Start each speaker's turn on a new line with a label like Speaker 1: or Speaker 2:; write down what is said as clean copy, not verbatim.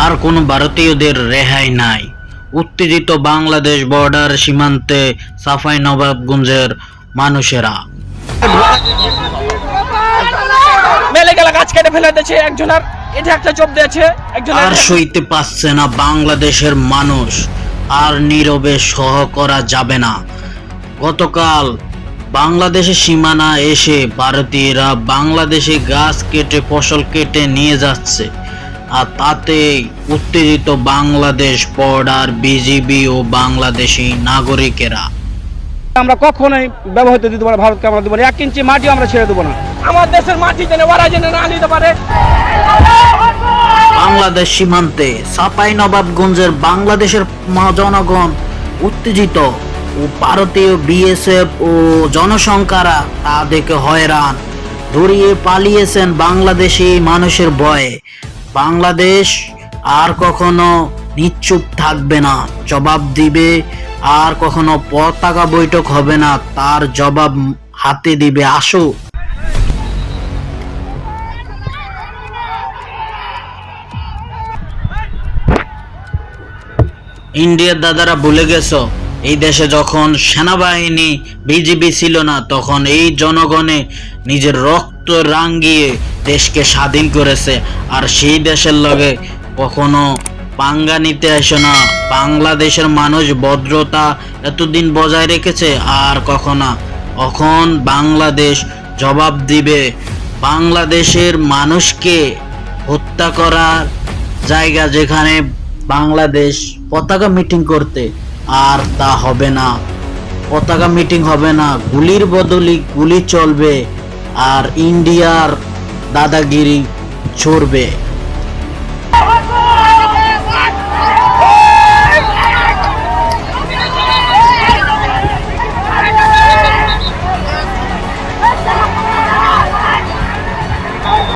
Speaker 1: আর কোনো ভারতীয়দের রেহাই নাই। উত্তেজিত বাংলাদেশ বর্ডার সীমান্তে চাঁপাইনবাবগঞ্জের মানুষেরা।
Speaker 2: মেলে গেলে গাছ কেটে ফেলে দিয়েছে একজনের, এটা একটা চোপ দিয়েছে একজন।
Speaker 1: আর সইতে পারছে না বাংলাদেশের মানুষ, আর নীরবে সহ করা যাবে না। গতকাল বাংলাদেশের সীমানা এসে ভারতীয়রা বাংলাদেশে গাছ কেটে ফসল কেটে নিয়ে যাচ্ছে, আর তাতে উত্তেজিত বাংলাদেশ বর্ডার বিজিবি ও বাংলাদেশি নাগরিকেরা।
Speaker 3: আমরা কখনোই ব্যবহৃত দিতে পারি, ভারতকে আমরা দেবো না, 1 ইঞ্চি মাটি আমরা ছেড়ে দেবো না।
Speaker 2: আমার দেশের মাটি যেন ওরা যেন না নিতে পারে।
Speaker 1: বাংলাদেশ সীমান্তে চাঁপাইনবাবগঞ্জের বাংলাদেশের জনগণ উত্তেজিত, ও ভারতীয় বিএসএফ ও জনসংখ্যারা তা দেখে হয়রান, দৌড়িয়ে পালিয়েছেন বাংলাদেশি মানুষের ভয়ে। বাংলাদেশ আর কখনো নিশ্চুপ থাকবে না, জবাব দিবে। আর কখনো পতাকা বৈঠক হবে না, তার জবাব হাতে দিবে। আসো। ইন্ডিয়ার দাদারা ভুলে গেছো, এই দেশে যখন সেনাবাহিনী বিজিবি ছিল না, তখন এই জনগণে নিজের রক্ত রাঙ্গিয়ে দেশকে স্বাধীন করেছে। আর সেই দেশের লগে কখনো পাঙ্গা নিতে আসে না। বাংলাদেশের মানুষ ভদ্রতা এতদিন বজায় রেখেছে, আর কখনো এখন বাংলাদেশ জবাব দিবে। বাংলাদেশের মানুষকে হত্যা করার জায়গা যেখানে বাংলাদেশ পতাকা মিটিং করতে, আর তা হবে না। পতাকা মিটিং হবে না, গুলির বদলে গুলি চলবে, আর ইন্ডিয়ার দাদাগিরি চড়বে।